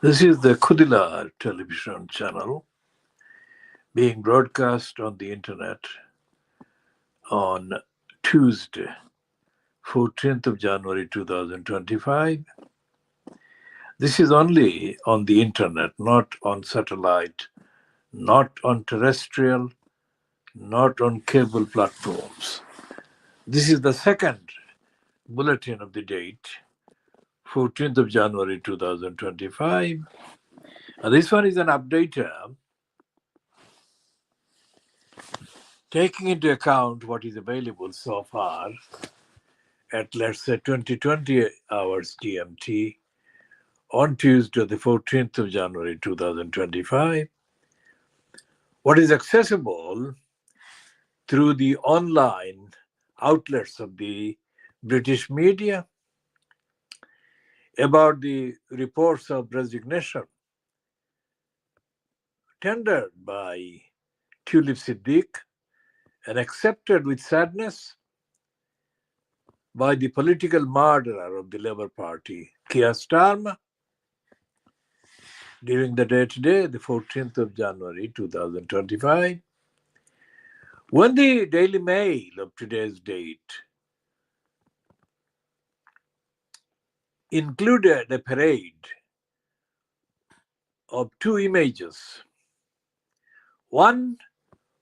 This is the KhoodeelaarTVChannel television channel being broadcast on the internet on Tuesday, 14th of January 2025. This is only on the internet, not on satellite, not on terrestrial, not on cable platforms. This is the second bulletin of the date, 14th of January 2025. This one is an updater taking into account what is available so far at, let's say, 2020 hours GMT on Tuesday, the 14th of January 2025. What is accessible through the online outlets of the British media about the reports of resignation tendered by Tulip Siddiq and accepted with sadness by the political murderer of the Labour Party, Keir Starmer, during the day today, the 14th of January 2025. When the Daily Mail of today's date included a parade of two images, one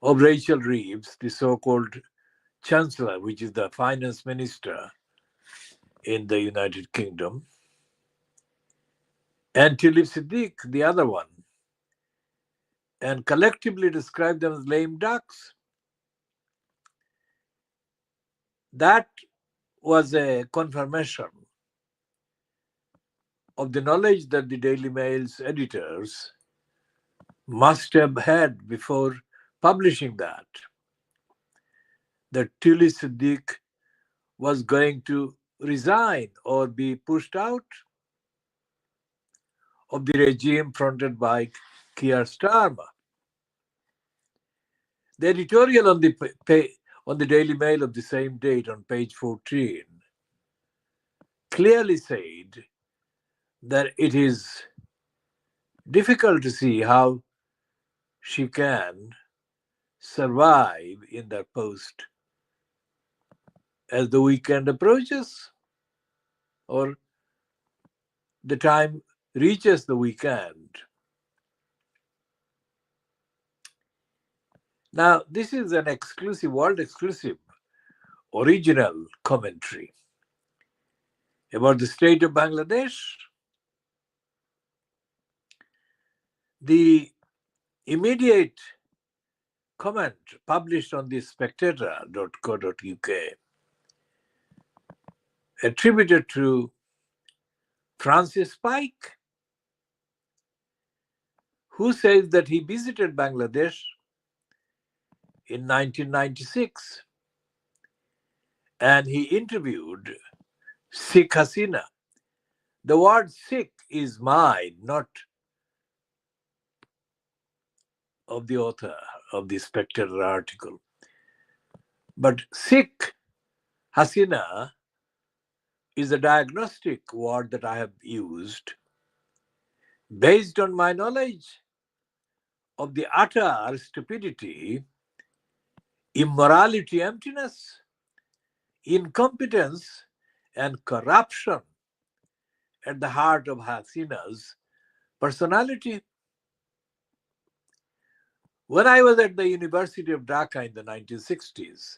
of Rachel Reeves, the so-called Chancellor, which is the finance minister in the United Kingdom, and Tulip Siddiq, the other one, and collectively described them as lame ducks. That was a confirmation of the knowledge that the Daily Mail's editors must have had before publishing that Tulip Siddiq was going to resign or be pushed out of the regime fronted by Keir Starmer. The editorial on the Daily Mail of the same date on page 14 clearly said that it is difficult to see how she can survive in that post as the weekend approaches or the time reaches the weekend. Now, this is an exclusive, world exclusive, original commentary about the state of Bangladesh. The immediate comment published on the spectator.co.uk attributed to Francis Pike, who says that he visited Bangladesh in 1996 and he interviewed Sheikh Hasina. The word Sikh is mine, not of the author of the Spectator article. But Sheikh Hasina is a diagnostic word that I have used based on my knowledge of the utter stupidity, immorality, emptiness, incompetence, and corruption at the heart of Hasina's personality. When I was at the University of Dhaka in the 1960s,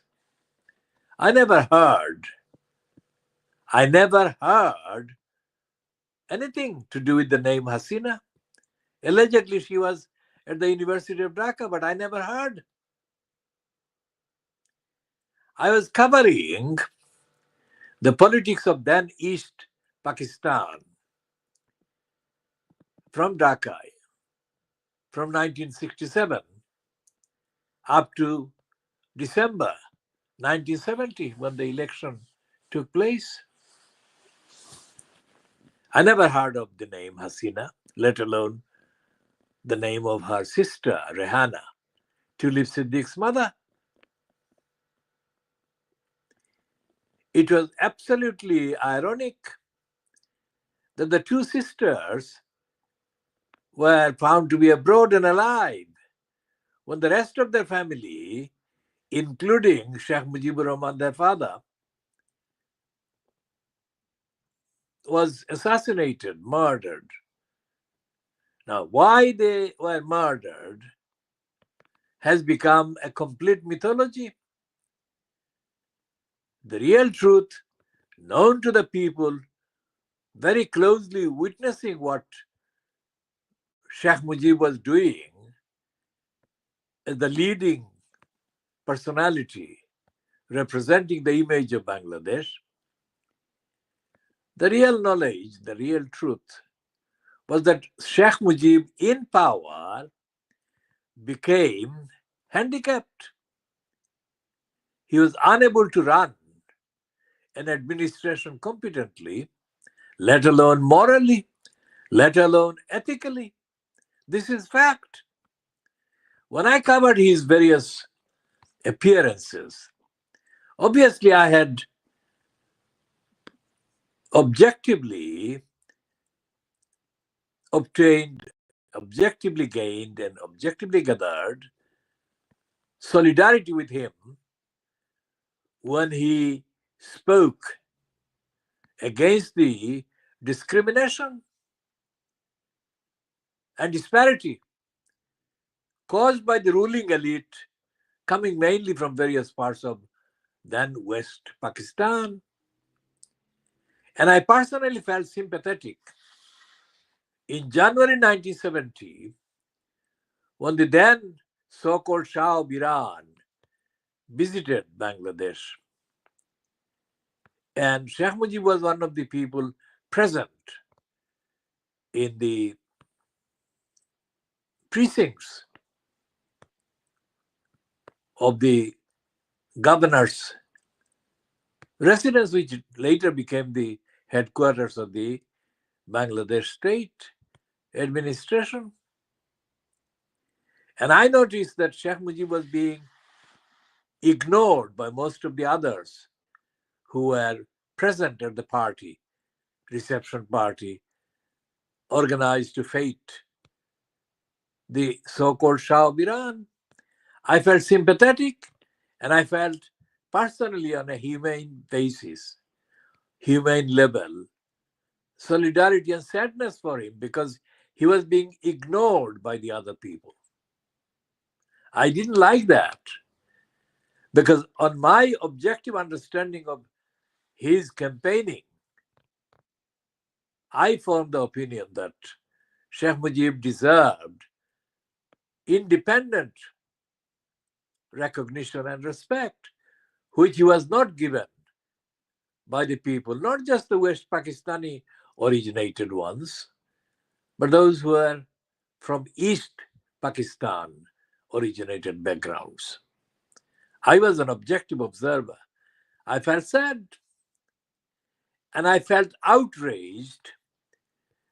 I never heard anything to do with the name Hasina. Allegedly, she was at the University of Dhaka, but I never heard. I was covering the politics of then East Pakistan from Dhaka from 1967 up to December 1970 when the election took place. I never heard of the name Hasina, let alone the name of her sister, Rehana, Tulip Siddiq's mother. It was absolutely ironic that the two sisters were found to be abroad and alive, when the rest of their family, including Sheikh Mujibur Rahman, their father, was assassinated, murdered. Now, why they were murdered has become a complete mythology. The real truth, known to the people, very closely witnessing what Sheikh Mujib was doing as the leading personality representing the image of Bangladesh, the real knowledge, the real truth was that Sheikh Mujib in power became handicapped. He was unable to run an administration competently, let alone morally, let alone ethically. This is fact. When I covered his various appearances, obviously I had objectively obtained, objectively gained, and objectively gathered solidarity with him when he spoke against the discrimination and disparity caused by the ruling elite coming mainly from various parts of then West Pakistan. And I personally felt sympathetic in January 1970 when the then so-called Shah of Iran visited Bangladesh. And Sheikh Mujib was one of the people present in the precincts of the governor's residence, which later became the headquarters of the Bangladesh state administration. And I noticed that Sheikh Mujib was being ignored by most of the others who were present at the party, reception party, organized to fete the so-called Shah of Iran. I felt sympathetic, and I felt personally on a humane basis, humane level, solidarity and sadness for him because he was being ignored by the other people. I didn't like that because on my objective understanding of his campaigning, I formed the opinion that Sheikh Mujib deserved independent recognition and respect, which he was not given by the people, not just the West Pakistani originated ones, but those who were from East Pakistan originated backgrounds. I was an objective observer. I felt sad and I felt outraged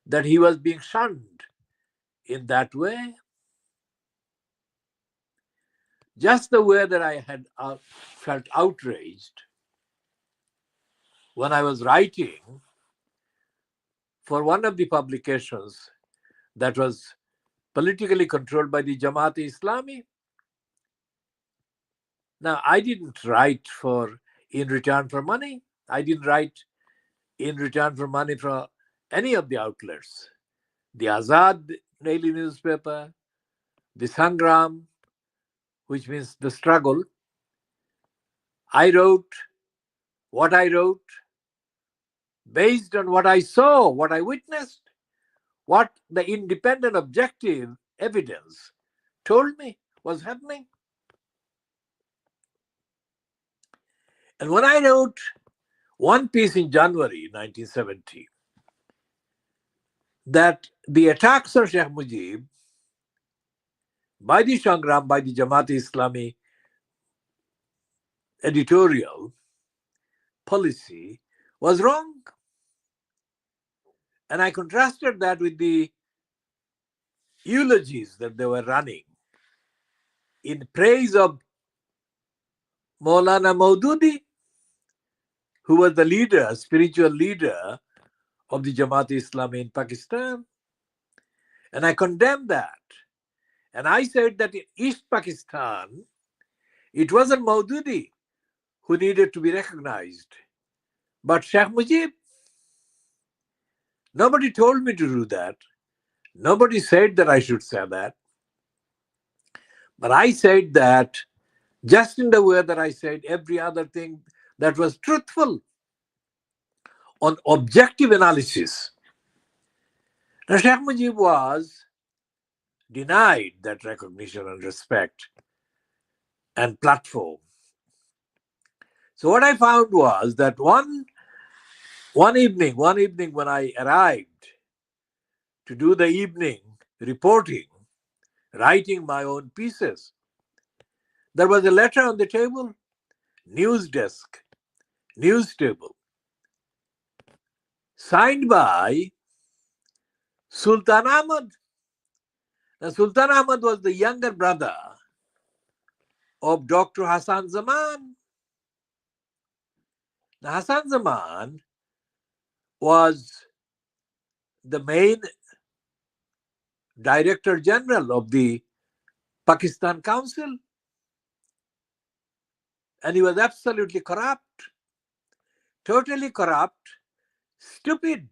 that he was being shunned in that way. Just the way that I had felt outraged when I was writing for one of the publications that was politically controlled by the Jamaat-e-Islami. Now, I didn't write in return for money. I didn't write in return for money from any of the outlets. The Azad daily newspaper, the Sangram, which means the struggle. I wrote what I wrote based on what I saw, what I witnessed, what the independent objective evidence told me was happening. And when I wrote one piece in January 1970, that the attacks on Sheikh Mujib by the Sangram, by the Jamaat-e-Islami editorial policy was wrong. And I contrasted that with the eulogies that they were running in praise of Maulana Maududi, who was the leader, spiritual leader of the Jamaat-e-Islami in Pakistan. And I condemned that. And I said that in East Pakistan, it wasn't Maududi who needed to be recognized, but Sheikh Mujib. Nobody told me to do that. Nobody said that I should say that. But I said that just in the way that I said every other thing that was truthful on objective analysis. Now, Sheikh Mujib was denied that recognition and respect and platform. So what I found was that one evening when I arrived to do the evening reporting, writing my own pieces, there was a letter on the table, news desk, news table, signed by Sultan Ahmad. Now, Sultan Ahmad was the younger brother of Dr. Hassan Zaman. Now, Hassan Zaman was the main Director General of the Pakistan Council, and he was absolutely corrupt, totally corrupt, stupid.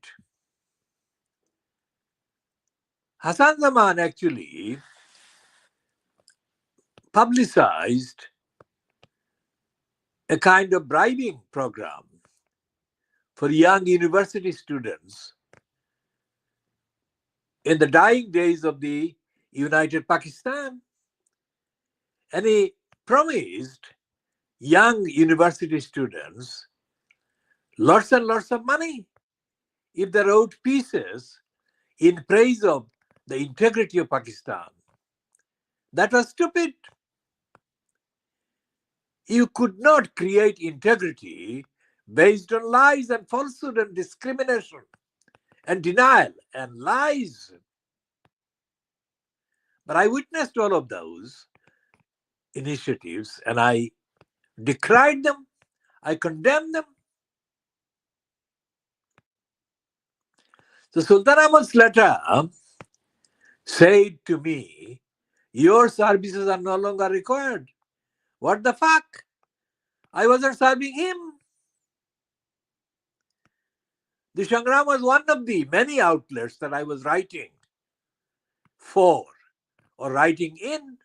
Hassan Zaman actually publicized a kind of bribing program for young university students in the dying days of the United Pakistan. And he promised young university students lots and lots of money if they wrote pieces in praise of the integrity of Pakistan. That was stupid. You could not create integrity based on lies and falsehood and discrimination and denial and lies. But I witnessed all of those initiatives and I decried them, I condemned them. So Sultan Ahmad's letter said to me, your services are no longer required. What the fuck? I wasn't serving him. The Shangram was one of the many outlets that I was writing for or writing in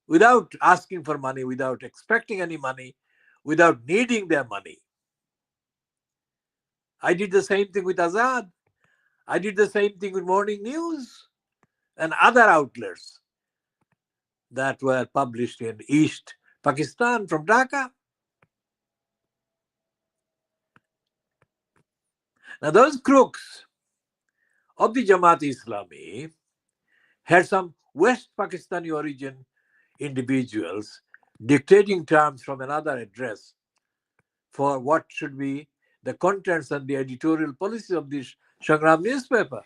without asking for money, without expecting any money, without needing their money. I did the same thing with Azad. I did the same thing with Morning News and other outlets that were published in East Pakistan from Dhaka. Now those crooks of the Jamaat-e-Islami had some West Pakistani origin individuals dictating terms from another address for what should be the contents and the editorial policy of this Shangram newspaper.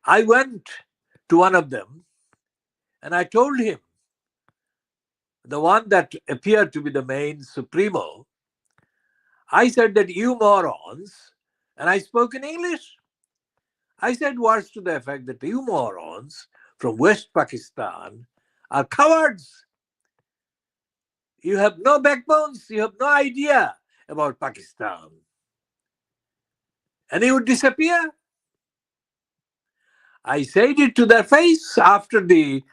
I went to one of them and I told him, the one that appeared to be the main supremo, I said that you morons, and I spoke in English. I said words to the effect that you morons from West Pakistan are cowards. You have no backbones. You have no idea about Pakistan. And he would disappear. I said it to their face after the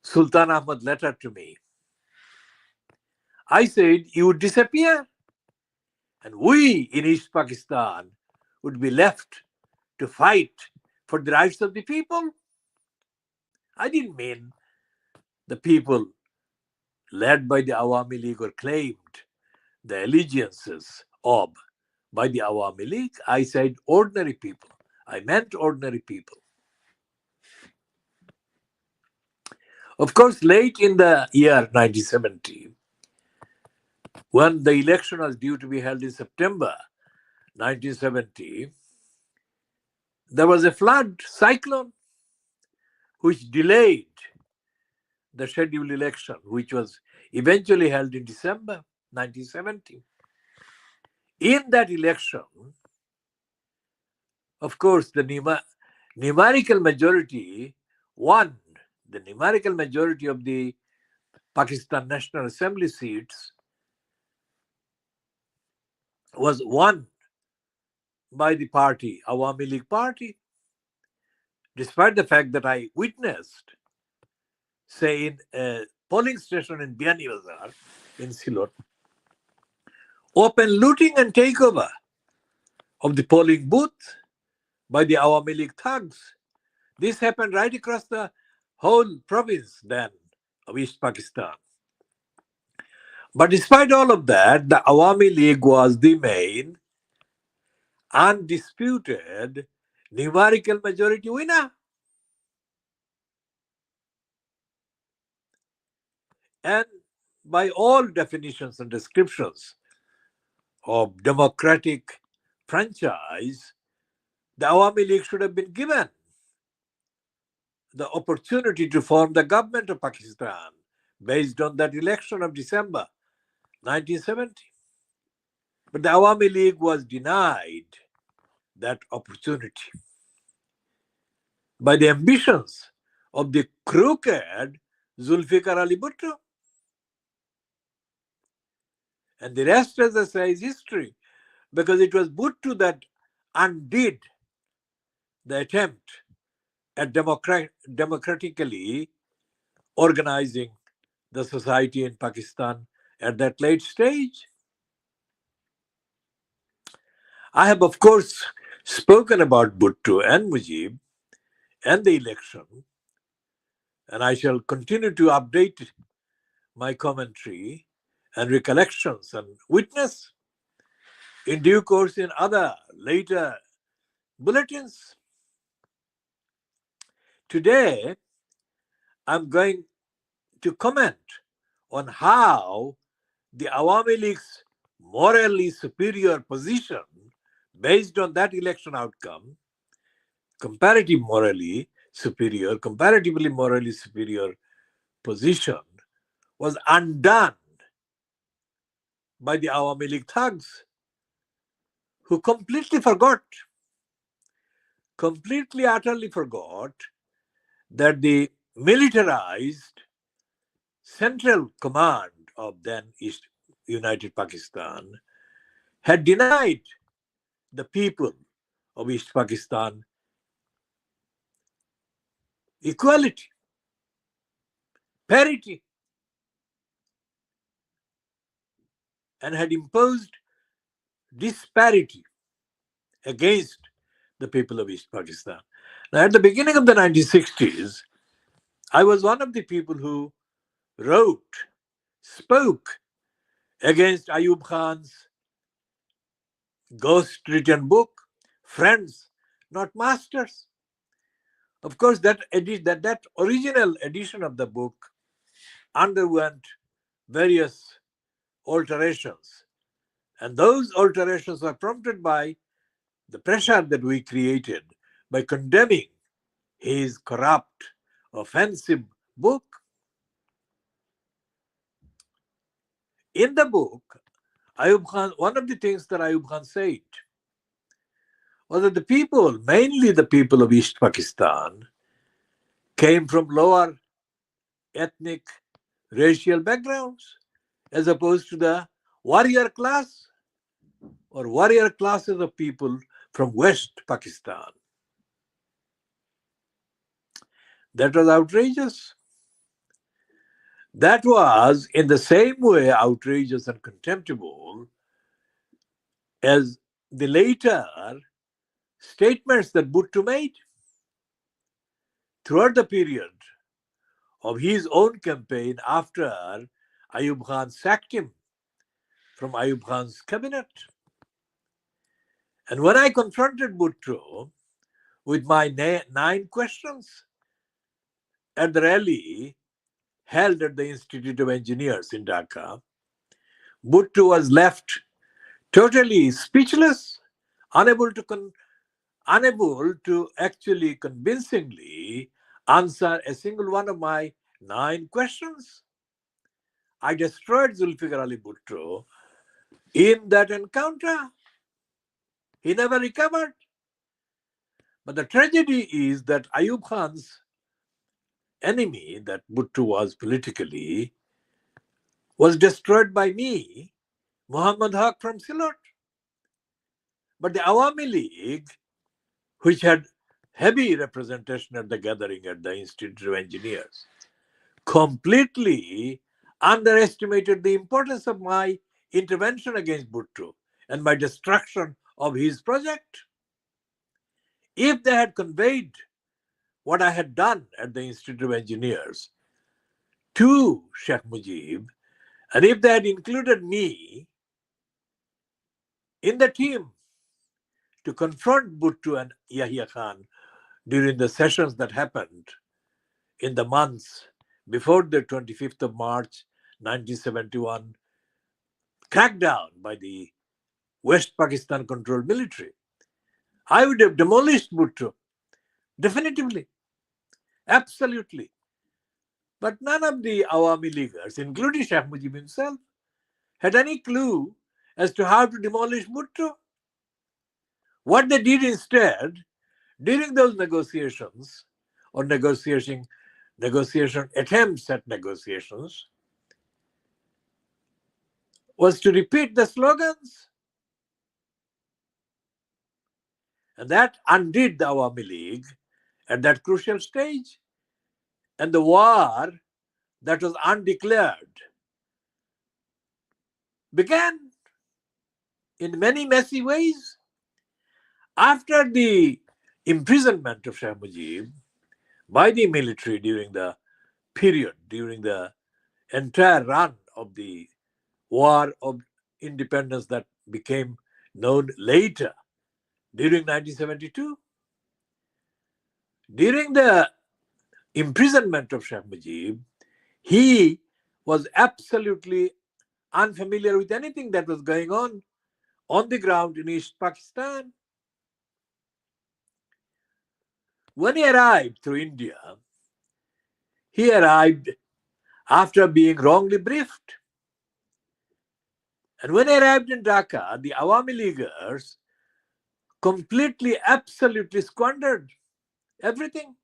Sultan Ahmad letter to me. I said, you would disappear. And we in East Pakistan would be left to fight for the rights of the people. I didn't mean the people led by the Awami League or claimed the allegiances of by the Awami League. I said ordinary people. I meant ordinary people. Of course, late in the year 1970, when the election was due to be held in September 1970, there was a flood cyclone which delayed the scheduled election, which was eventually held in December 1970. In that election, of course, the numerical majority won. The numerical majority of the Pakistan National Assembly seats was won by the party, Awami League Party, despite the fact that I witnessed, say, in a polling station in Biani Bazar in Silot, open looting and takeover of the polling booth by the Awami League thugs. This happened right across the whole province then of East Pakistan. But despite all of that, the Awami League was the main, undisputed, numerical majority winner. And by all definitions and descriptions of democratic franchise, the Awami League should have been given the opportunity to form the government of Pakistan based on that election of December 1970. But the Awami League was denied that opportunity by the ambitions of the crooked Zulfikar Ali Bhutto. And the rest, as I say, is history, because it was Bhutto that undid the attempt at democratically organizing the society in Pakistan at that late stage. I have, of course, spoken about Bhutto and Mujib and the election, and I shall continue to update my commentary and recollections and witness in due course in other later bulletins. Today, I'm going to comment on how the Awami League's morally superior position based on that election outcome, comparatively morally superior position, was undone by the Awami League thugs, who utterly forgot that the militarized central command of then East United Pakistan had denied the people of East Pakistan equality, parity, and had imposed disparity against the people of East Pakistan. Now, at the beginning of the 1960s, I was one of the people who spoke against Ayub Khan's ghost-written book, Friends, Not Masters. Of course, that original edition of the book underwent various alterations, and those alterations were prompted by the pressure that we created by condemning his corrupt, offensive book. In the book, Ayub Khan, one of the things that Ayub Khan said was that the people, mainly the people of East Pakistan, came from lower ethnic, racial backgrounds, as opposed to the warrior class or warrior classes of people from West Pakistan. That was outrageous. That was in the same way outrageous and contemptible as the later statements that Bhutto made throughout the period of his own campaign after Ayub Khan sacked him from Ayub Khan's cabinet. And when I confronted Bhutto with my 9 questions at the rally held at the Institute of Engineers in Dhaka, Bhutto was left totally speechless, unable to actually convincingly answer a single one of my 9 questions. I destroyed Zulfikar Ali Bhutto in that encounter. He never recovered. But the tragedy is that Ayub Khan's enemy, that Bhutto was politically, was destroyed by me, Muhammad Haque from Sylhet. But the Awami League, which had heavy representation at the gathering at the Institute of Engineers, completely underestimated the importance of my intervention against Bhutto and my destruction of his project. If they had conveyed what I had done at the Institute of Engineers to Sheikh Mujib, and if they had included me in the team to confront Bhutto and Yahya Khan during the sessions that happened in the months before the 25th of March 1971 crackdown by the West Pakistan controlled military, I would have demolished Bhutto, definitively, absolutely. But none of the Awami Leaguers, including Sheikh Mujib himself, had any clue as to how to demolish Bhutto. What they did instead, during those negotiations, or negotiation attempts at negotiations, was to repeat the slogans. And that undid the Awami League at that crucial stage. And the war that was undeclared began in many messy ways. After the imprisonment of Shah Mujib by the military during the entire run of the war of independence that became known later during 1972, during the imprisonment of Sheikh Mujib, he was absolutely unfamiliar with anything that was going on the ground in East Pakistan. When he arrived through India, he arrived after being wrongly briefed. And when he arrived in Dhaka, the Awami Leaguers completely, absolutely squandered everything.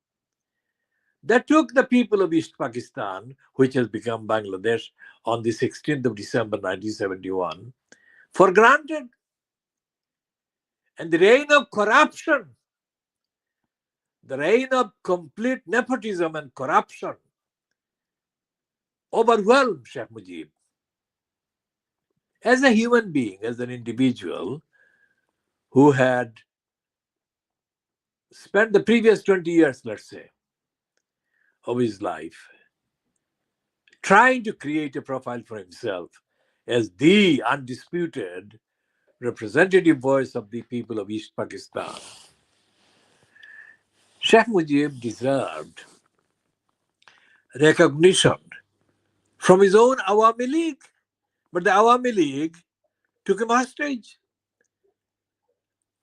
They took the people of East Pakistan, which has become Bangladesh on the 16th of December 1971, for granted. And the reign of corruption, the reign of complete nepotism and corruption overwhelmed Sheikh Mujib. As a human being, as an individual who had spent the previous 20 years, let's say, of his life trying to create a profile for himself as the undisputed representative voice of the people of East Pakistan, Sheikh Mujib deserved recognition from his own Awami League. But the Awami League took him hostage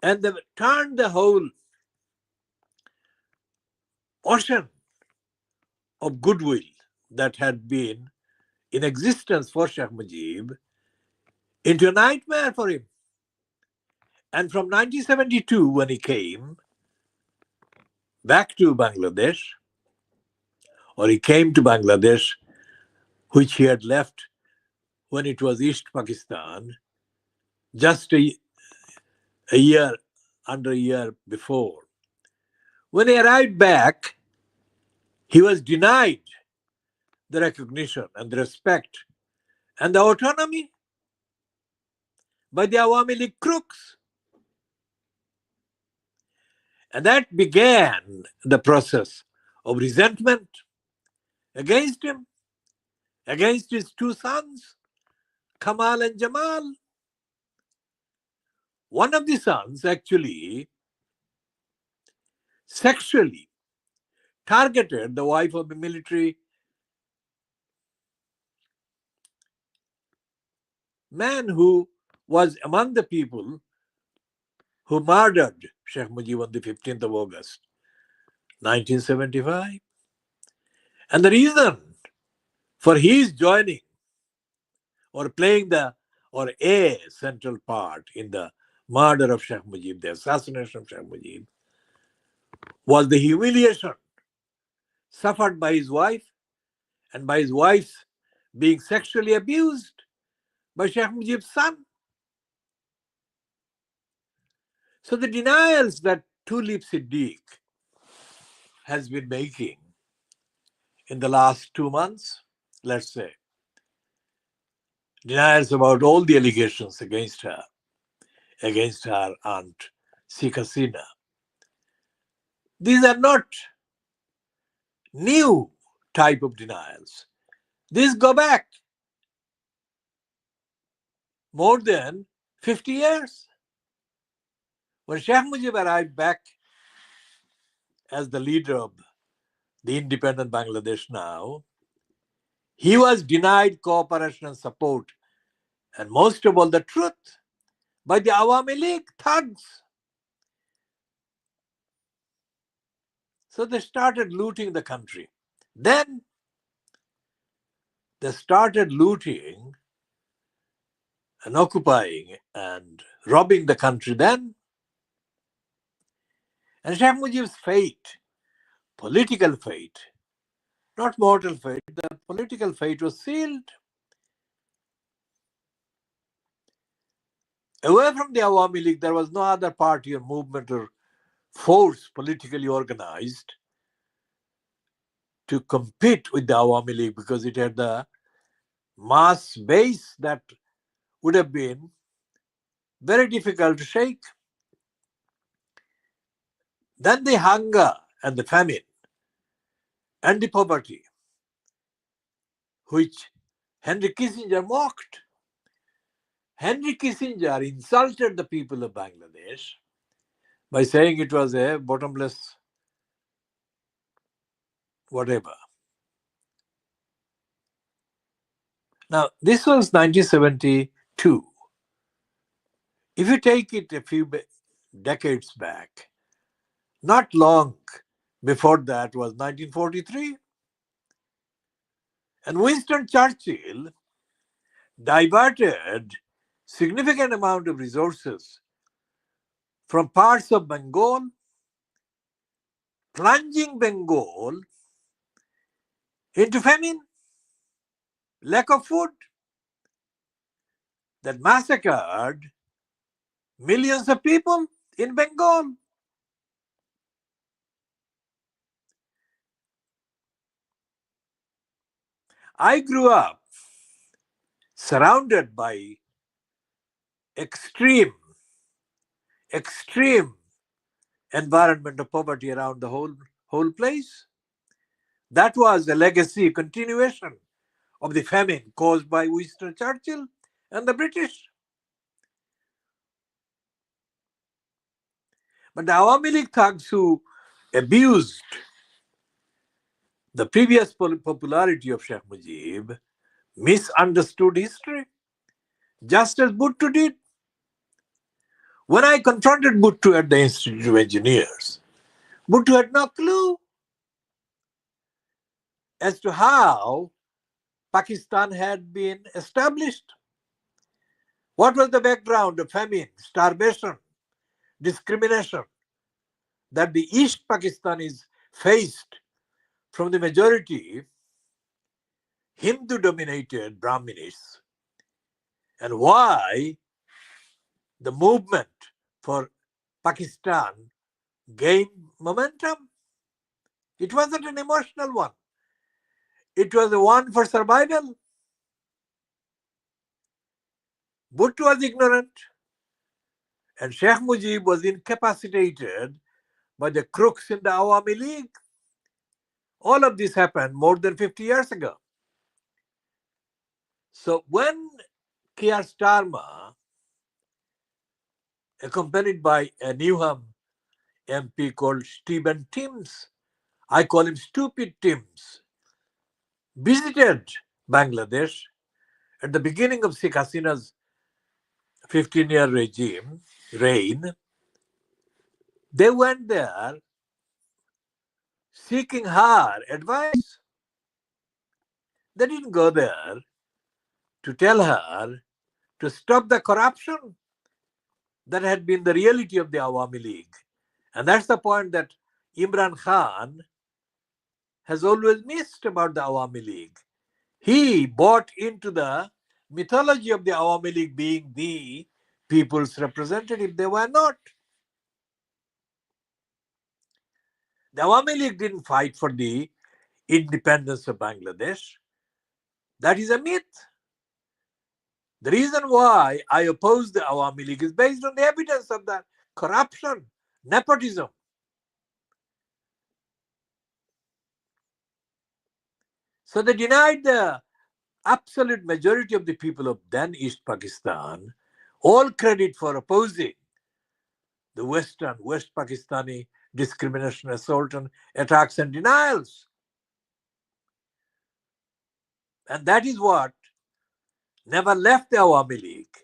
and they turned the whole ocean of goodwill that had been in existence for Sheikh Mujib into a nightmare for him. And from 1972, when he came back to Bangladesh, or he came to Bangladesh, which he had left when it was East Pakistan, just a year, under a year before. When he arrived back, he was denied the recognition and the respect and the autonomy by the Awami League crooks. And that began the process of resentment against him, against his two sons, Kamal and Jamal. One of the sons actually sexually targeted the wife of the military man who was among the people who murdered Sheikh Mujib on the 15th of August, 1975. And the reason for his joining or playing a central part in the murder of Sheikh Mujib, the assassination of Sheikh Mujib, was the humiliation suffered by his wife and by his wife's being sexually abused by Sheikh Mujib's son. So the denials that Tulip Siddiq has been making in the last 2 months, let's say, denials about all the allegations against her aunt, Sheikh Hasina. These are not new type of denials. These go back more than 50 years. When Sheikh Mujib arrived back as the leader of the independent Bangladesh now, he was denied cooperation and support, and most of all the truth, by the Awami League thugs. So they started looting the country. Then they started looting and occupying and robbing the country then. And Sheikh Mujib's fate, political fate, not mortal fate, the political fate was sealed. Away from the Awami League, there was no other party or movement or force politically organized to compete with the Awami League because it had the mass base that would have been very difficult to shake. Then the hunger and the famine and the poverty, which Henry Kissinger mocked. Henry Kissinger insulted the people of Bangladesh by saying it was a bottomless whatever. Now, this was 1972. If you take it a few decades back, not long before that was 1943. And Winston Churchill diverted significant amount of resources from parts of Bengal, plunging Bengal into famine, lack of food, that massacred millions of people in Bengal. I grew up surrounded by extreme environment of poverty around the whole place. That was a legacy continuation of the famine caused by Winston Churchill and the British. But the Awami League thugs who abused the previous popularity of Sheikh Mujib misunderstood history, just as Bhutto did. When I confronted Bhutto at the Institute of Engineers, Bhutto had no clue as to how Pakistan had been established. What was the background of famine, starvation, discrimination that the East Pakistanis faced from the majority Hindu-dominated Brahmins, and why the movement for Pakistan gained momentum? It wasn't an emotional one. It was a one for survival. Bhutto was ignorant, and Sheikh Mujib was incapacitated by the crooks in the Awami League. All of this happened more than 50 years ago. So when Keir Starmer, accompanied by a Newham MP called Stephen Timms, I call him Stupid Timms, visited Bangladesh at the beginning of Sheikh Hasina's 15-year reign, they went there seeking her advice. They didn't go there to tell her to stop the corruption that had been the reality of the Awami League. And that's the point that Imran Khan has always missed about the Awami League. He bought into the mythology of the Awami League being the people's representative. They were not. The Awami League didn't fight for the independence of Bangladesh. That is a myth. The reason why I oppose the Awami League is based on the evidence of that corruption, nepotism. So they denied the absolute majority of the people of then East Pakistan all credit for opposing the West Pakistani discrimination, assault, and attacks and denials. And that is what never left the Awami League.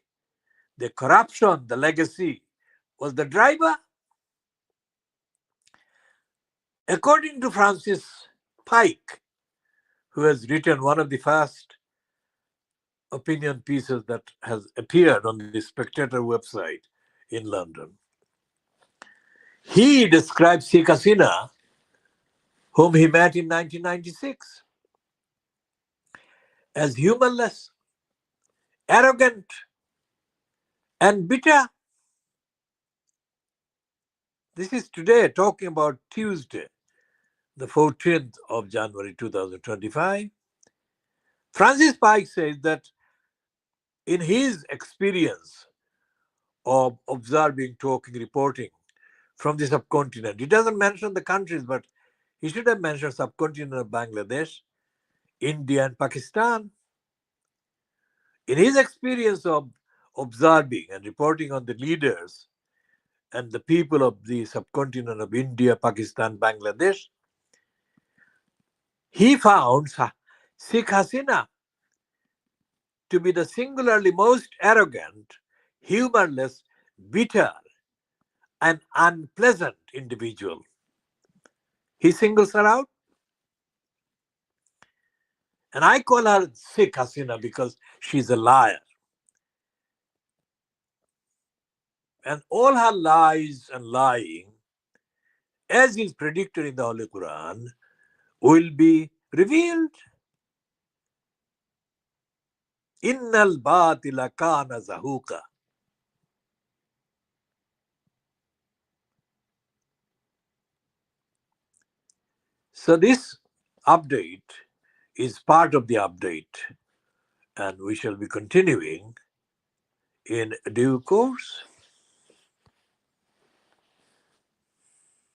The corruption, the legacy, was the driver. According to Francis Pike, who has written one of the first opinion pieces that has appeared on the Spectator website in London, he describes Sheikh Hasina, whom he met in 1996, as humorless, arrogant, and bitter. This is today, talking about Tuesday, the 14th of January 2025. Francis Pike says that in his experience of observing, talking, reporting from the subcontinent, he doesn't mention the countries, but he should have mentioned subcontinent of Bangladesh, India, and Pakistan. In his experience of observing and reporting on the leaders and the people of the subcontinent of India, Pakistan, Bangladesh, he found Sheikh Hasina to be the singularly most arrogant, humorless, bitter, and unpleasant individual. He singles her out. And I call her Sheikh Hasina because she's a liar. And all her lies and lying, as is predicted in the Holy Quran, will be revealed. Innal batila kana zahuka. So this update is part of the update, and we shall be continuing in due course.